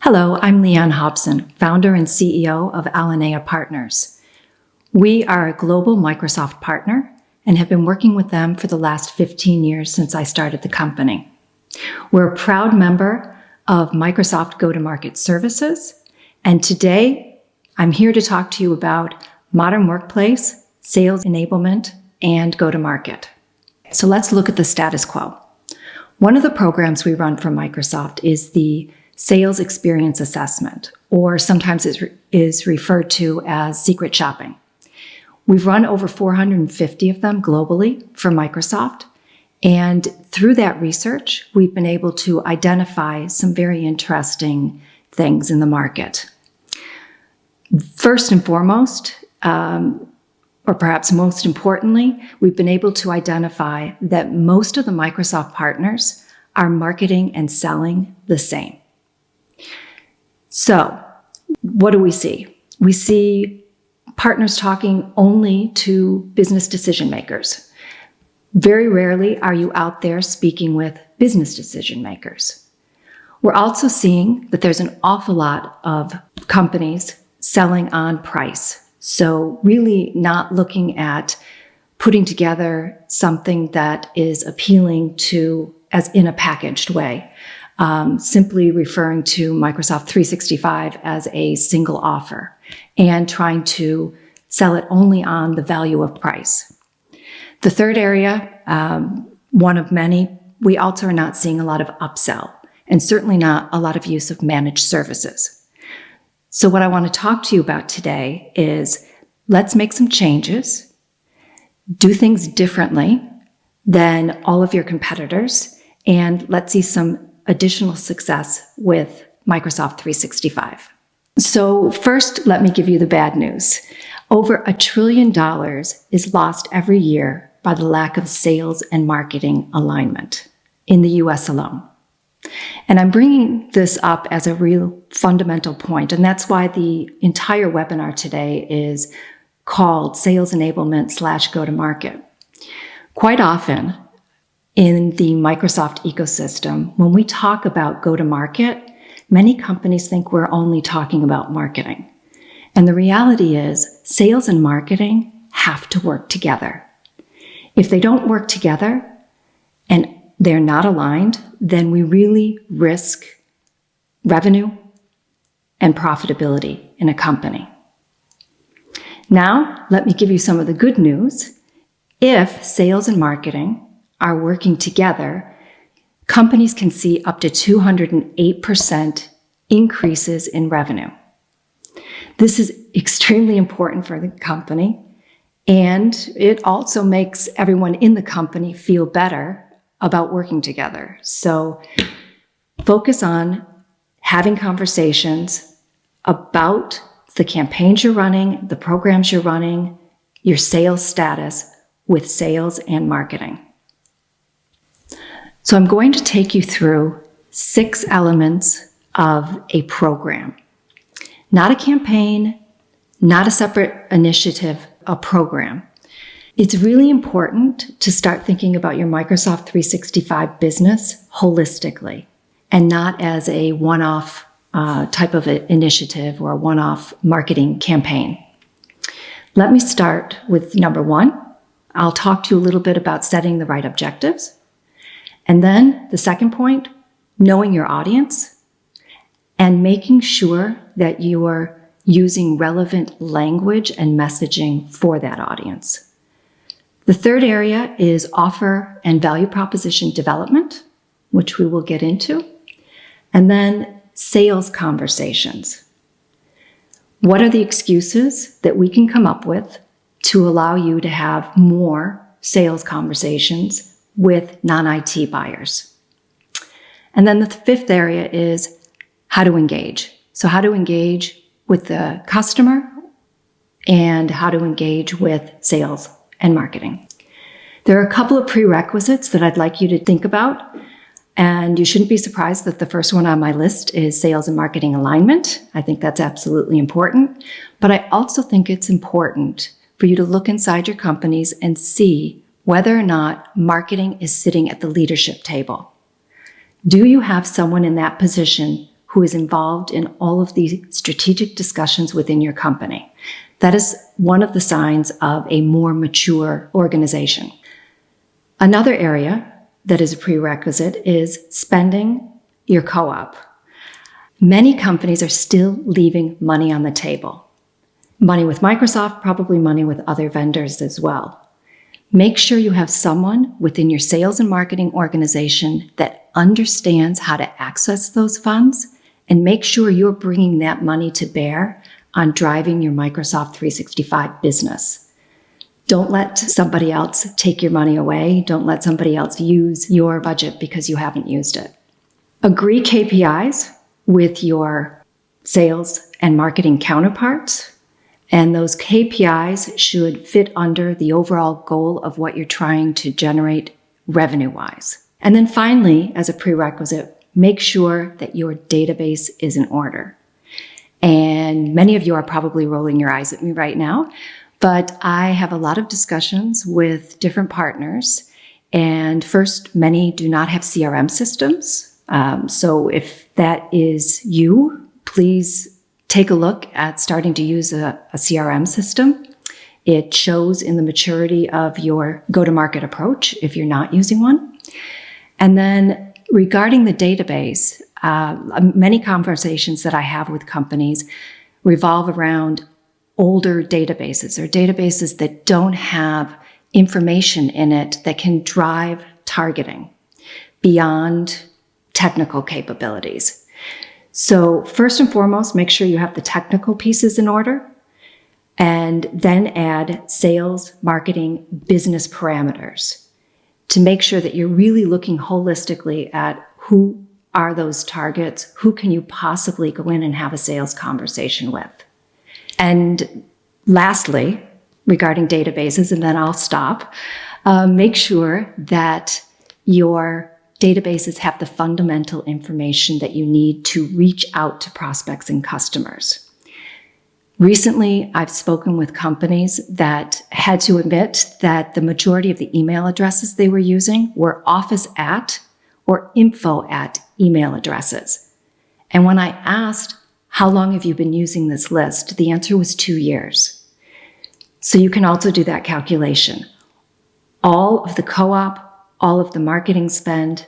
Hello, I'm Leanne Hobson, founder and CEO of Alinea Partners. We are a global Microsoft partner and have been working with them for the last 15 years since I started the company. We're a proud member of Microsoft Go-to-Market Services, and today I'm here to talk to you about Modern Workplace, Sales Enablement, and Go-to-Market. So let's look at the status quo. One of the programs we run for Microsoft is the Sales Experience Assessment, or sometimes it is referred to as secret shopping. We've run over 450 of them globally for Microsoft, and through that research, we've been able to identify some very interesting things in the market. First and foremost, or perhaps most importantly, we've been able to identify that most of the Microsoft partners are marketing and selling the same. So what do we see? We see partners talking only to business decision makers. Very rarely are you out there speaking with business decision makers. We're also seeing that there's an awful lot of companies selling on price. So really not looking at putting together something that is appealing to as in a packaged way. Simply referring to Microsoft 365 as a single offer and trying to sell it only on the value of price. The third area, one of many, we also are not seeing a lot of upsell and certainly not a lot of use of managed services. So what I want to talk to you about today is let's make some changes, do things differently than all of your competitors, and let's see some additional success with Microsoft 365. So first, let me give you the bad news. Over $1 trillion is lost every year by the lack of sales and marketing alignment in the US alone. And I'm bringing this up as a real fundamental point, and that's why the entire webinar today is called Sales Enablement / Go-to-Market. Quite often, in the Microsoft ecosystem, when we talk about go-to-market, many companies think we're only talking about marketing. And the reality is sales and marketing have to work together. If they don't work together and they're not aligned, then we really risk revenue and profitability in a company. Now, let me give you some of the good news. If sales and marketing are working together, companies can see up to 208% increases in revenue. This is extremely important for the company, and it also makes everyone in the company feel better about working together. So focus on having conversations about the campaigns you're running, the programs you're running, your sales status with sales and marketing. So I'm going to take you through 6 elements of a program. Not a campaign, not a separate initiative, a program. It's really important to start thinking about your Microsoft 365 business holistically and not as a one-off type of initiative or a one-off marketing campaign. Let me start with number 1. I'll talk to you a little bit about setting the right objectives. And then the second point, knowing your audience and making sure that you are using relevant language and messaging for that audience. The third area is offer and value proposition development, which we will get into. And then sales conversations. What are the excuses that we can come up with to allow you to have more sales conversations with non-IT buyers? And then the fifth area is how to engage. So how to engage with the customer and how to engage with sales and marketing. There are a couple of prerequisites that I'd like you to think about, and you shouldn't be surprised that the first one on my list is sales and marketing alignment. I think that's absolutely important, but I also think it's important for you to look inside your companies and see whether or not marketing is sitting at the leadership table. Do you have someone in that position who is involved in all of the strategic discussions within your company. That is one of the signs of a more mature organization. Another area that is a prerequisite is spending your co-op. Many companies are still leaving money on the table. Money with Microsoft, probably money with other vendors as well. Make sure you have someone within your sales and marketing organization that understands how to access those funds, and make sure you're bringing that money to bear on driving your Microsoft 365 business. Don't let somebody else take your money away. Don't let somebody else use your budget because you haven't used it. Agree KPIs with your sales and marketing counterparts, and those KPIs should fit under the overall goal of what you're trying to generate revenue-wise. And then finally, as a prerequisite, make sure that your database is in order. And many of you are probably rolling your eyes at me right now, but I have a lot of discussions with different partners. And first, many do not have CRM systems. So if that is you, please take a look at starting to use a CRM system. It shows in the maturity of your go-to-market approach if you're not using one. And then regarding the database, many conversations that I have with companies revolve around older databases or databases that don't have information in it that can drive targeting beyond technical capabilities. So first and foremost, make sure you have the technical pieces in order, and then add sales, marketing, business parameters to make sure that you're really looking holistically at who are those targets, who can you possibly go in and have a sales conversation with. And lastly, regarding databases, and then I'll stop, make sure that your databases have the fundamental information that you need to reach out to prospects and customers. Recently, I've spoken with companies that had to admit that the majority of the email addresses they were using were office at or info at email addresses. And when I asked, how long have you been using this list? The answer was 2 years. So you can also do that calculation. All of the co-op, all of the marketing spend,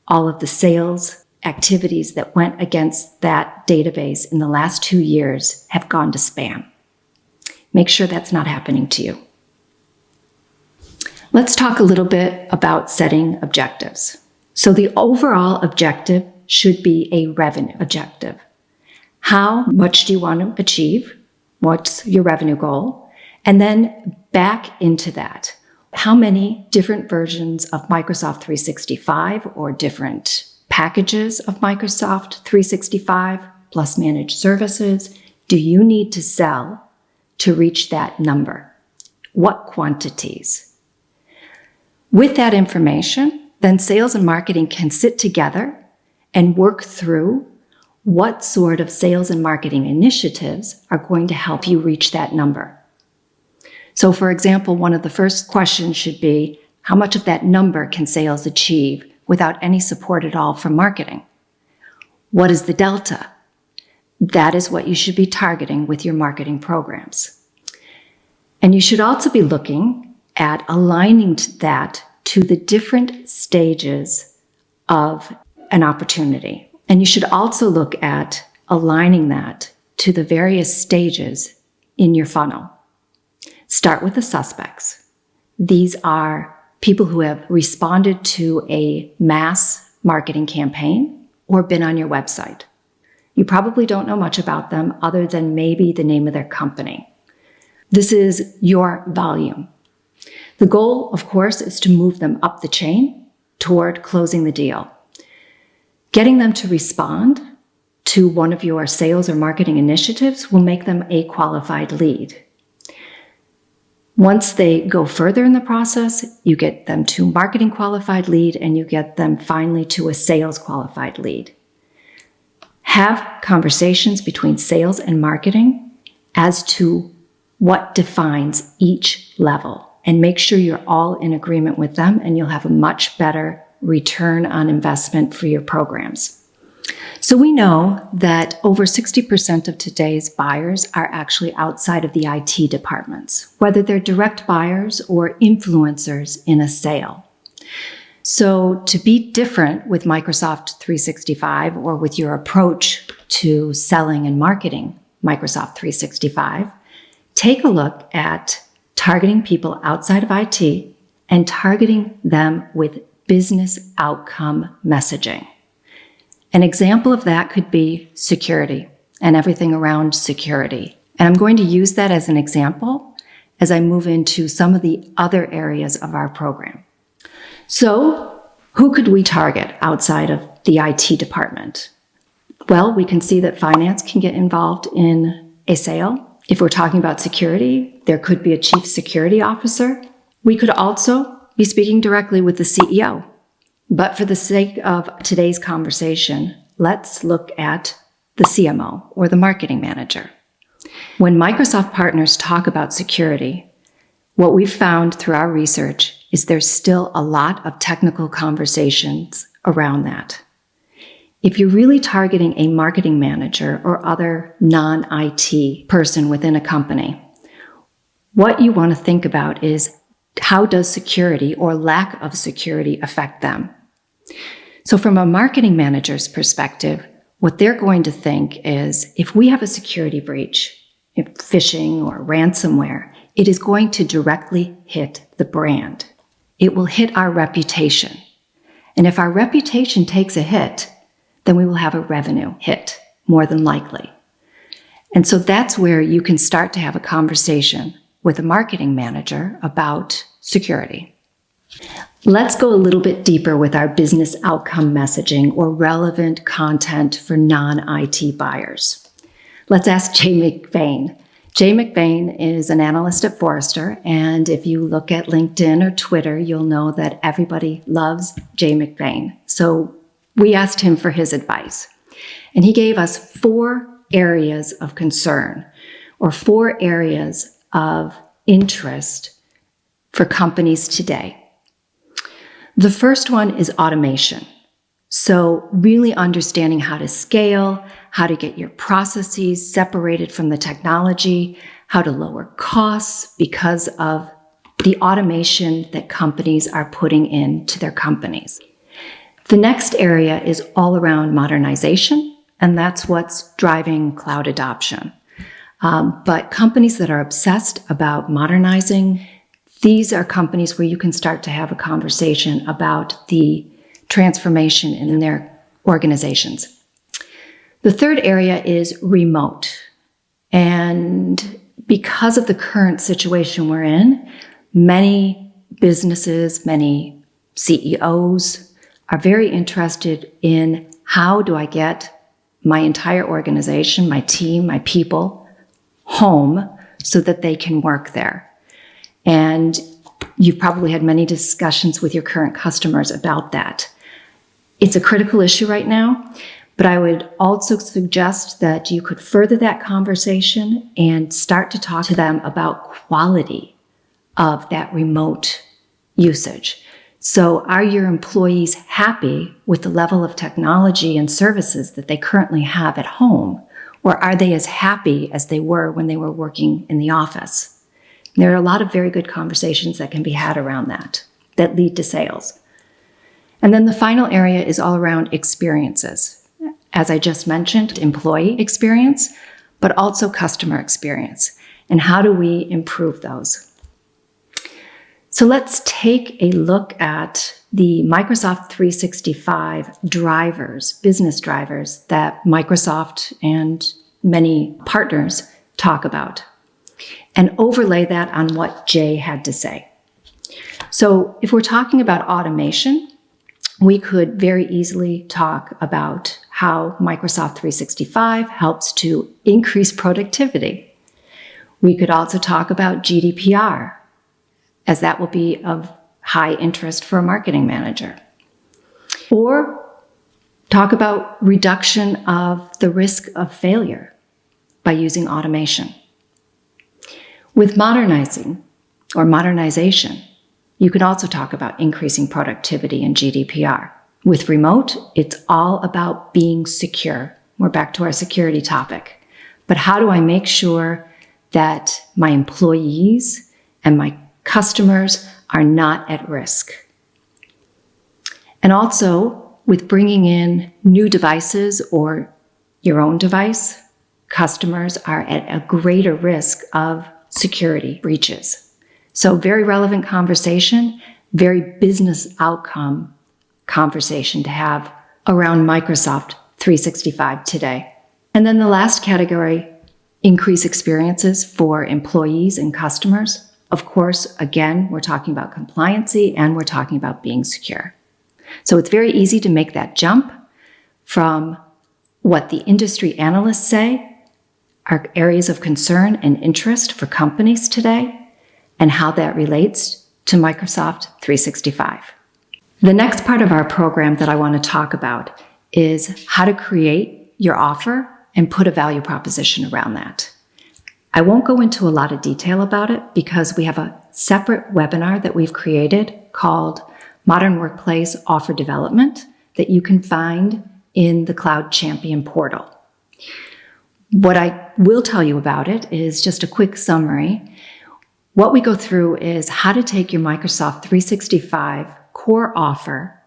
all of the sales activities that went against that database in the last 2 years have gone to spam. Make sure that's not happening to you. Let's talk a little bit about setting objectives. So the overall objective should be a revenue objective. How much do you want to achieve? What's your revenue goal? And then back into that. How many different versions of Microsoft 365 or different packages of Microsoft 365 plus managed services do you need to sell to reach that number? What quantities? With that information, then sales and marketing can sit together and work through what sort of sales and marketing initiatives are going to help you reach that number. So for example, one of the first questions should be, how much of that number can sales achieve without any support at all from marketing? What is the delta? That is what you should be targeting with your marketing programs. And you should also be looking at aligning that to the different stages of an opportunity. And you should also look at aligning that to the various stages in your funnel. Start with the suspects. These are people who have responded to a mass marketing campaign or been on your website. You probably don't know much about them other than maybe the name of their company. This is your volume. The goal, of course, is to move them up the chain toward closing the deal. Getting them to respond to one of your sales or marketing initiatives will make them a qualified lead. Once they go further in the process, you get them to marketing qualified lead and you get them finally to a sales qualified lead. Have conversations between sales and marketing as to what defines each level, and make sure you're all in agreement with them, and you'll have a much better return on investment for your programs. So we know that over 60% of today's buyers are actually outside of the IT departments, whether they're direct buyers or influencers in a sale. So to be different with Microsoft 365 or with your approach to selling and marketing Microsoft 365, take a look at targeting people outside of IT and targeting them with business outcome messaging. An example of that could be security and everything around security. And I'm going to use that as an example as I move into some of the other areas of our program. So, who could we target outside of the IT department? Well, we can see that finance can get involved in a sale. If we're talking about security, there could be a chief security officer. We could also be speaking directly with the CEO. But for the sake of today's conversation, let's look at the CMO or the marketing manager. When Microsoft partners talk about security, what we've found through our research is there's still a lot of technical conversations around that. If you're really targeting a marketing manager or other non-IT person within a company, what you want to think about is how does security or lack of security affect them? So from a marketing manager's perspective, what they're going to think is if we have a security breach, if phishing or ransomware, it is going to directly hit the brand. It will hit our reputation. And if our reputation takes a hit, then we will have a revenue hit, more than likely. And so that's where you can start to have a conversation with a marketing manager about security. Let's go a little bit deeper with our business outcome messaging or relevant content for non-IT buyers. Let's ask Jay McVane. Jay McVane is an analyst at Forrester, and if you look at LinkedIn or Twitter, you'll know that everybody loves Jay McVane. So we asked him for his advice, and he gave us 4 areas of concern or 4 areas of interest for companies today. The first one is automation. So really understanding how to scale, how to get your processes separated from the technology, how to lower costs because of the automation that companies are putting into their companies. The next area is all around modernization, and that's what's driving cloud adoption. But companies that are obsessed about modernizing, these are companies where you can start to have a conversation about the transformation in their organizations. The third area is remote. And because of the current situation we're in, many businesses, many CEOs are very interested in how do I get my entire organization, my team, my people home so that they can work there. And you've probably had many discussions with your current customers about that. It's a critical issue right now, but I would also suggest that you could further that conversation and start to talk to them about quality of that remote usage. So are your employees happy with the level of technology and services that they currently have at home? Or are they as happy as they were when they were working in the office? There are a lot of very good conversations that can be had around that lead to sales. And then the final area is all around experiences. As I just mentioned, employee experience, but also customer experience. And how do we improve those? So let's take a look at the Microsoft 365 drivers, business drivers that Microsoft and many partners talk about, and overlay that on what Jay had to say. So if we're talking about automation, we could very easily talk about how Microsoft 365 helps to increase productivity. We could also talk about GDPR, as that will be of high interest for a marketing manager. Or talk about reduction of the risk of failure by using automation. With modernizing or modernization, you can also talk about increasing productivity and GDPR. With remote, it's all about being secure. We're back to our security topic. But how do I make sure that my employees and my customers are not at risk? And also, with bringing in new devices or your own device, customers are at a greater risk of security breaches. So very relevant conversation, very business outcome conversation to have around Microsoft 365 today. And then the last category, increase experiences for employees and customers. Of course, again, we're talking about compliancy and we're talking about being secure. So it's very easy to make that jump from what the industry analysts say are areas of concern and interest for companies today and how that relates to Microsoft 365. The next part of our program that I want to talk about is how to create your offer and put a value proposition around that. I won't go into a lot of detail about it because we have a separate webinar that we've created called Modern Workplace Offer Development that you can find in the Cloud Champion portal. What I will tell you about it is just a quick summary. What we go through is how to take your Microsoft 365 core offer,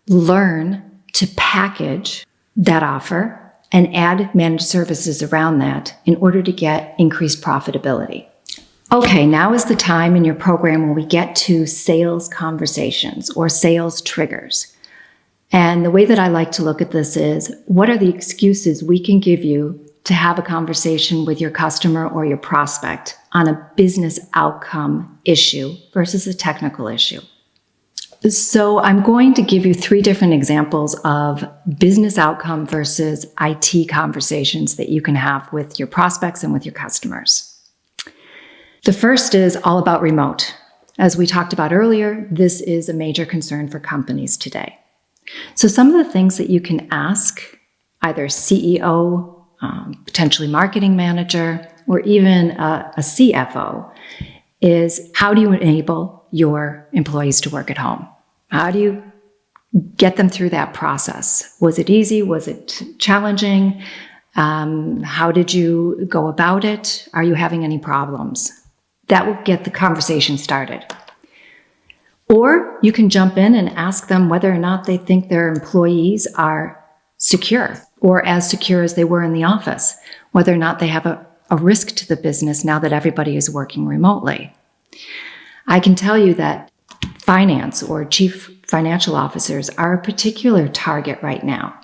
learn to package that offer, and add managed services around that in order to get increased profitability. Okay, now is the time in your program when we get to sales conversations or sales triggers. And the way that I like to look at this is, what are the excuses we can give you to have a conversation with your customer or your prospect on a business outcome issue versus a technical issue? So I'm going to give you 3 different examples of business outcome versus IT conversations that you can have with your prospects and with your customers. The first is all about remote. As we talked about earlier, this is a major concern for companies today. So some of the things that you can ask either CEO, potentially marketing manager, or even a CFO is, how do you enable your employees to work at home? How do you get them through that process? Was it easy? Was it challenging? How did you go about it? Are you having any problems? That will get the conversation started. Or you can jump in and ask them whether or not they think their employees are secure or as secure as they were in the office, whether or not they have a risk to the business now that everybody is working remotely. I can tell you that finance or chief financial officers are a particular target right now.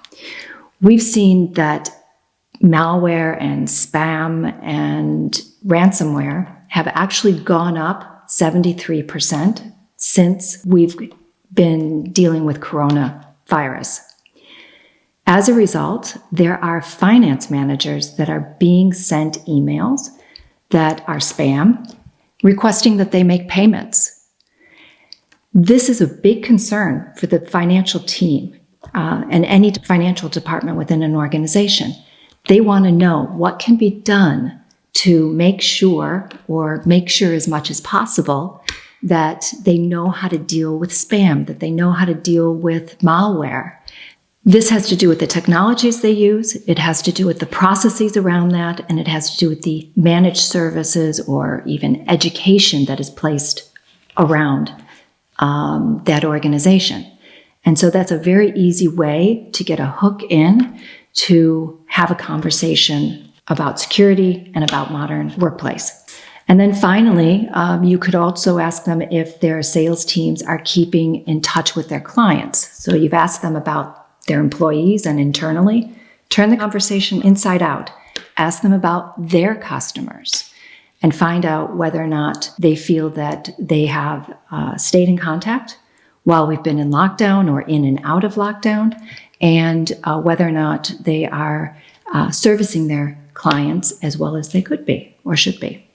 We've seen that malware and spam and ransomware have actually gone up 73% since we've been dealing with coronavirus. As a result, there are finance managers that are being sent emails that are spam, requesting that they make payments. This is a big concern for the financial team and any financial department within an organization. They want to know what can be done to make sure as much as possible that they know how to deal with spam, that they know how to deal with malware. This has to do with the technologies they use, it has to do with the processes around that, and it has to do with the managed services or even education that is placed around that organization. And so that's a very easy way to get a hook in to have a conversation about security and about modern workplace. And then finally, you could also ask them if their sales teams are keeping in touch with their clients. So you've asked them about their employees and internally. Turn the conversation inside out. Ask them about their customers and find out whether or not they feel that they have stayed in contact while we've been in lockdown or in and out of lockdown, and whether or not they are servicing their clients as well as they could be or should be.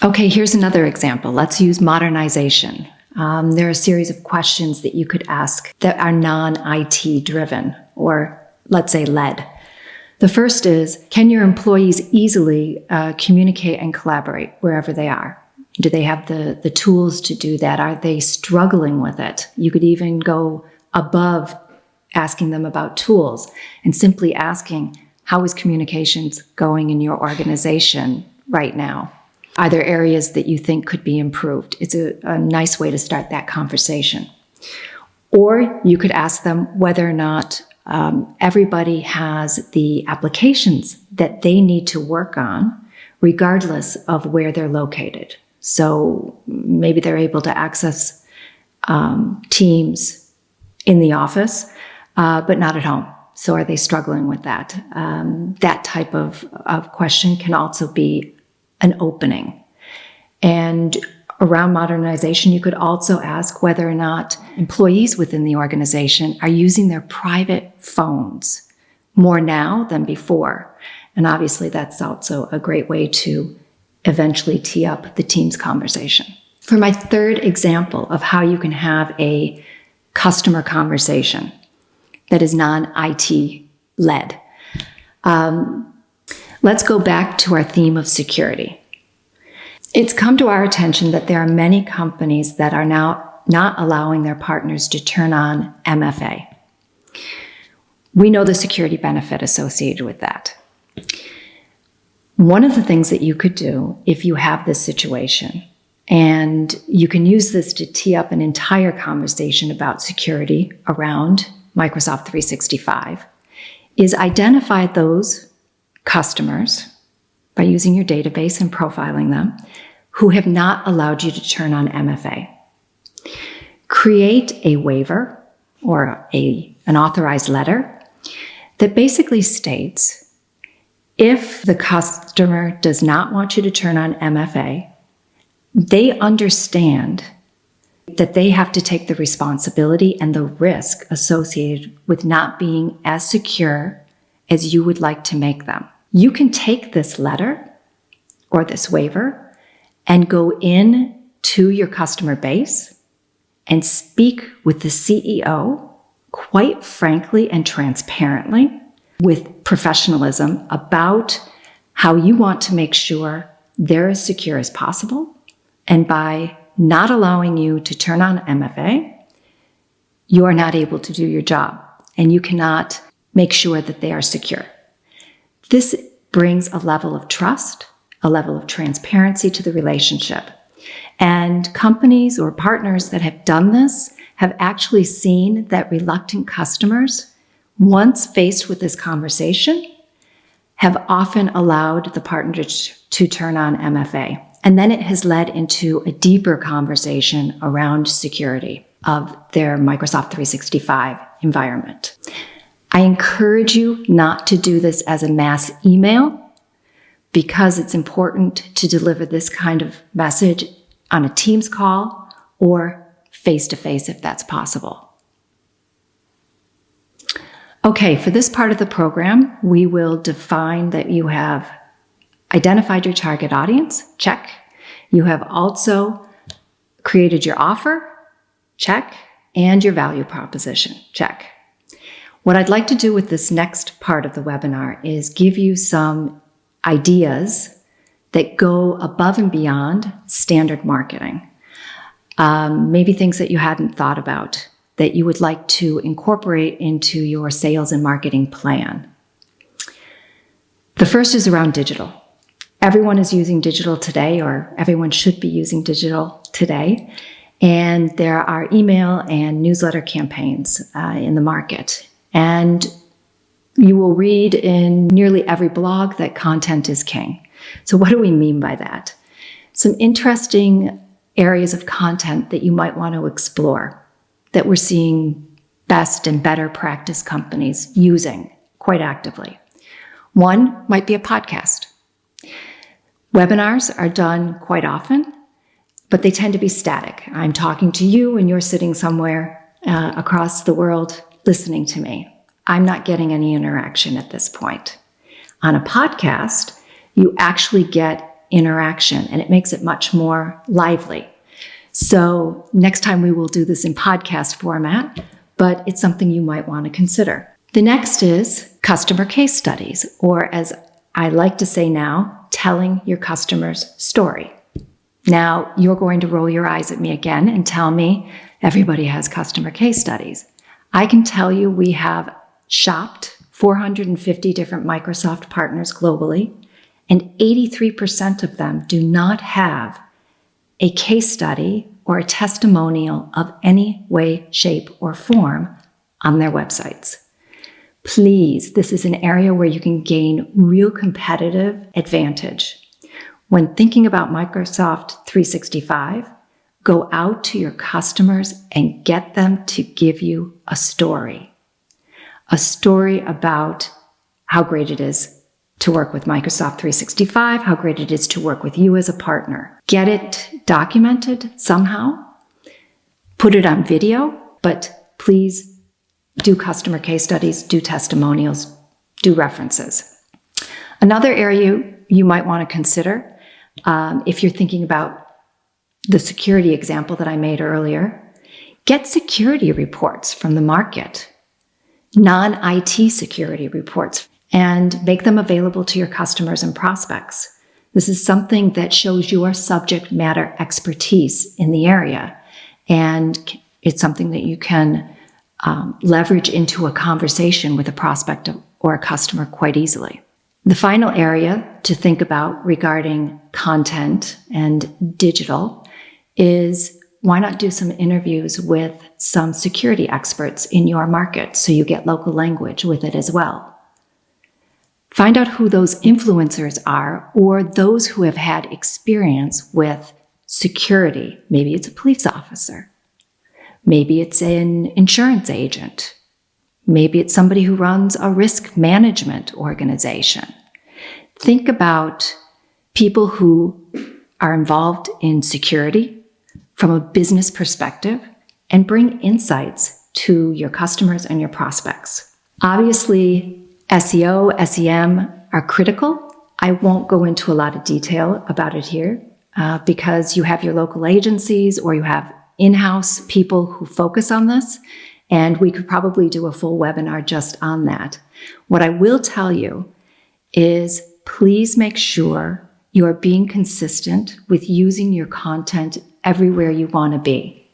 Okay, here's another example. Let's use modernization. There are a series of questions that you could ask that are non-IT driven, or let's say led. The first is, can your employees easily communicate and collaborate wherever they are? Do they have the tools to do that? Are they struggling with it? You could even go above asking them about tools and simply asking, how is communications going in your organization right now? Are there areas that you think could be improved? It's a nice way to start that conversation. Or you could ask them whether or not everybody has the applications that they need to work on, regardless of where they're located. So maybe they're able to access Teams in the office, but not at home. So are they struggling with that? That type of question can also be an opening. And around modernization, you could also ask whether or not employees within the organization are using their private phones more now than before. And obviously, that's also a great way to eventually tee up the Teams conversation. For my third example of how you can have a customer conversation that is non-IT led, let's go back to our theme of security. It's come to our attention that there are many companies that are now not allowing their partners to turn on MFA. We know the security benefit associated with that. One of the things that you could do if you have this situation, and you can use this to tee up an entire conversation about security around Microsoft 365, is identify those customers by using your database and profiling them who have not allowed you to turn on MFA. Create a waiver or an authorized letter that basically states, if the customer does not want you to turn on MFA, they understand that they have to take the responsibility and the risk associated with not being as secure as you would like to make them. You can take this letter or this waiver and go in to your customer base and speak with the CEO quite frankly and transparently with professionalism about how you want to make sure they're as secure as possible. And by not allowing you to turn on MFA, you are not able to do your job and you cannot make sure that they are secure. This brings a level of trust, a level of transparency to the relationship. And companies or partners that have done this have actually seen that reluctant customers, once faced with this conversation, have often allowed the partner to turn on MFA. And then it has led into a deeper conversation around security of their Microsoft 365 environment. I encourage you not to do this as a mass email because it's important to deliver this kind of message on a Teams call or face-to-face if that's possible. Okay, for this part of the program, we will define that you have identified your target audience, check. You have also created your offer, check, and your value proposition, check. What I'd like to do with this next part of the webinar is give you some ideas that go above and beyond standard marketing. Maybe things that you hadn't thought about that you would like to incorporate into your sales and marketing plan. The first is around digital. Everyone is using digital today, or everyone should be using digital today. And there are email and newsletter campaigns in the market. And you will read in nearly every blog that content is king. So what do we mean by that? Some interesting areas of content that you might want to explore that we're seeing best and better practice companies using quite actively. One might be a podcast. Webinars are done quite often, but they tend to be static. I'm talking to you and you're sitting somewhere across the world listening to me. I'm not getting any interaction at this point. On a podcast, you actually get interaction and it makes it much more lively. So next time we will do this in podcast format, but it's something you might want to consider. The next is customer case studies, or as I like to say now, telling your customer's story. Now, you're going to roll your eyes at me again and tell me everybody has customer case studies. I can tell you we have shopped 450 different Microsoft partners globally, and 83% of them do not have a case study or a testimonial of any way, shape, or form on their websites. Please, this is an area where you can gain real competitive advantage. When thinking about Microsoft 365, go out to your customers and get them to give you a story about how great it is to work with Microsoft 365, how great it is to work with you as a partner. Get it documented somehow, put it on video, but please do customer case studies, do testimonials, do references. Another area you might want to consider, if you're thinking about the security example that I made earlier, get security reports from the market, non-IT security reports, and make them available to your customers and prospects. This is something that shows your subject matter expertise in the area, and it's something that you can leverage into a conversation with a prospect or a customer quite easily. The final area to think about regarding content and digital is, why not do some interviews with some security experts in your market so you get local language with it as well. Find out who those influencers are, or those who have had experience with security. Maybe it's a police officer. Maybe it's an insurance agent. Maybe it's somebody who runs a risk management organization. Think about people who are involved in security from a business perspective and bring insights to your customers and your prospects. Obviously, SEO, SEM are critical. I won't go into a lot of detail about it here because you have your local agencies or you have in-house people who focus on this, and we could probably do a full webinar just on that. What I will tell you is, please make sure you are being consistent with using your content everywhere you want to be.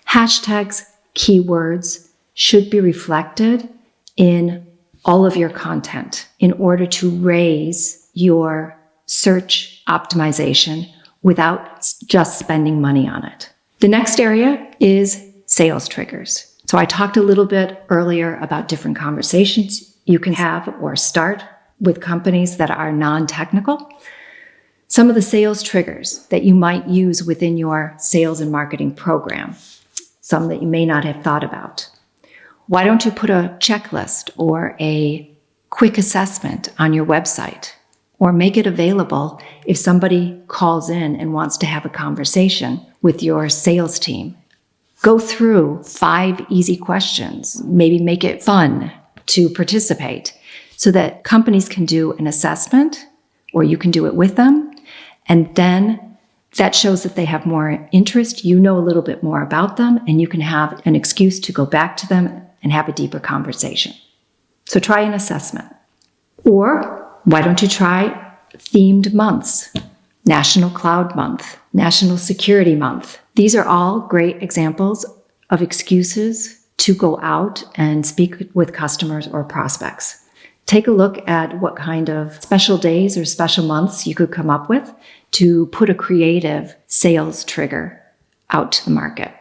Hashtags, keywords should be reflected in all of your content in order to raise your search optimization without just spending money on it. The next area is sales triggers. So I talked a little bit earlier about different conversations you can have or start with companies that are non-technical. Some of the sales triggers that you might use within your sales and marketing program, some that you may not have thought about. Why don't you put a checklist or a quick assessment on your website, or make it available if somebody calls in and wants to have a conversation with your sales team? Go through 5 easy questions, maybe make it fun to participate so that companies can do an assessment, or you can do it with them. And then that shows that they have more interest. You know a little bit more about them, and you can have an excuse to go back to them and have a deeper conversation. So try an assessment. Or why don't you try themed months? National Cloud Month, National Security Month. These are all great examples of excuses to go out and speak with customers or prospects. Take a look at what kind of special days or special months you could come up with to put a creative sales trigger out to the market.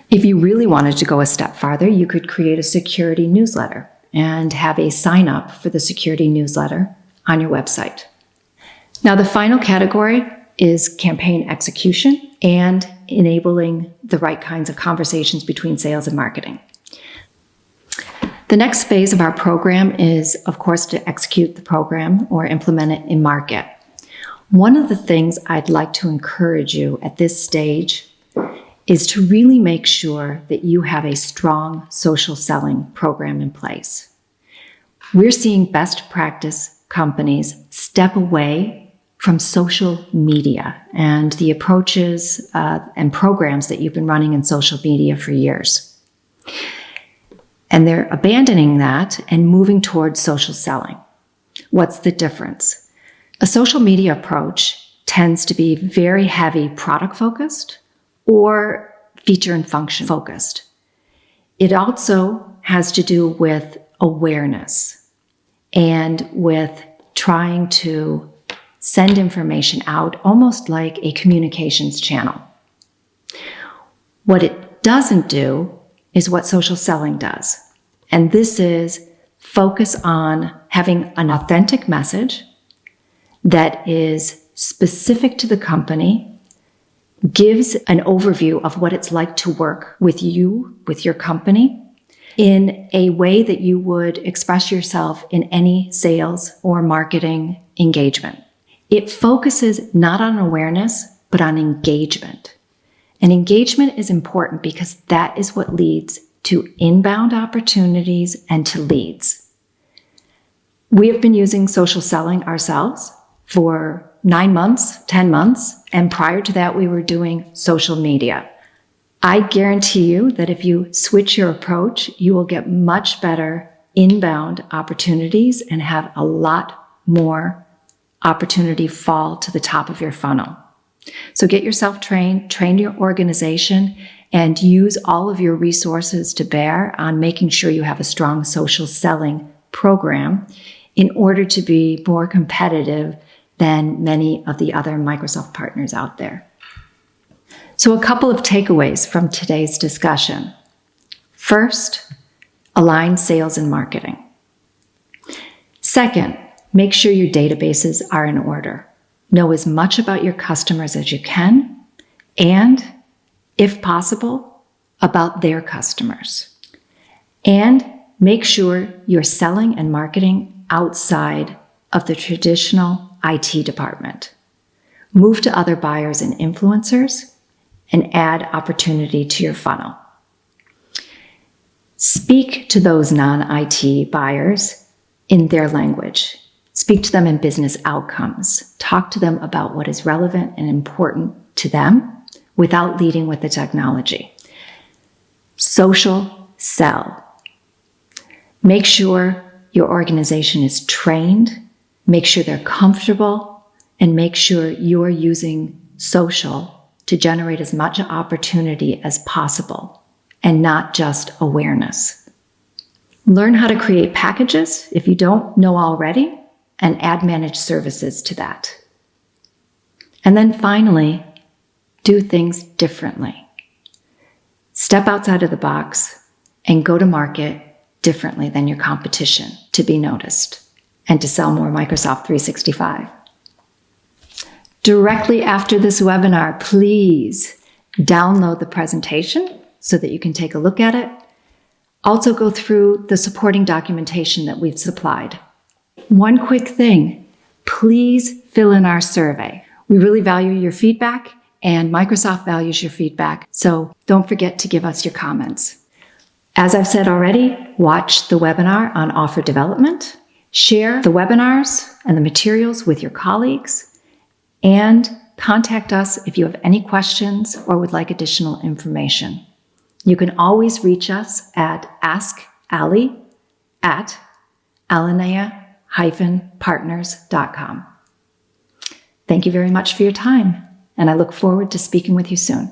If you really wanted to go a step farther, you could create a security newsletter and have a sign up for the security newsletter on your website. Now, the final category is campaign execution and enabling the right kinds of conversations between sales and marketing. The next phase of our program is, of course, to execute the program or implement it in market. One of the things I'd like to encourage you at this stage is to really make sure that you have a strong social selling program in place. We're seeing best practice companies step away from social media and the approaches and programs that you've been running in social media for years. And they're abandoning that and moving towards social selling. What's the difference? A social media approach tends to be very heavy product focused or feature and function focused. It also has to do with awareness and with trying to send information out almost like a communications channel. What it doesn't do is what social selling does. And this is focus on having an authentic message that is specific to the company, gives an overview of what it's like to work with you, with your company, in a way that you would express yourself in any sales or marketing engagement. It focuses not on awareness, but on engagement. And engagement is important because that is what leads to inbound opportunities and to leads. We have been using social selling ourselves for 9 months, 10 months, and prior to that, we were doing social media. I guarantee you that if you switch your approach, you will get much better inbound opportunities and have a lot more opportunity fall to the top of your funnel. So get yourself trained, train your organization, and use all of your resources to bear on making sure you have a strong social selling program in order to be more competitive than many of the other Microsoft partners out there. So a couple of takeaways from today's discussion. First, align sales and marketing. Second, make sure your databases are in order. Know as much about your customers as you can, and, if possible, about their customers. And make sure you're selling and marketing outside of the traditional IT department. Move to other buyers and influencers and add opportunity to your funnel. Speak to those non-IT buyers in their language. Speak to them in business outcomes. Talk to them about what is relevant and important to them without leading with the technology. Social sell. Make sure your organization is trained, make sure they're comfortable, and make sure you're using social to generate as much opportunity as possible and not just awareness. Learn how to create packages if you don't know already, and add managed services to that. And then finally, do things differently. Step outside of the box and go to market differently than your competition to be noticed and to sell more Microsoft 365. Directly after this webinar, please download the presentation so that you can take a look at it. Also go through the supporting documentation that we've supplied. One quick thing, please fill in our survey. We really value your feedback, and Microsoft values your feedback, so don't forget to give us your comments. As I've said already, watch the webinar on offer development, share the webinars and the materials with your colleagues, and contact us if you have any questions or would like additional information. You can always reach us at askali@alinea-partners.com. Thank you very much for your time, and I look forward to speaking with you soon.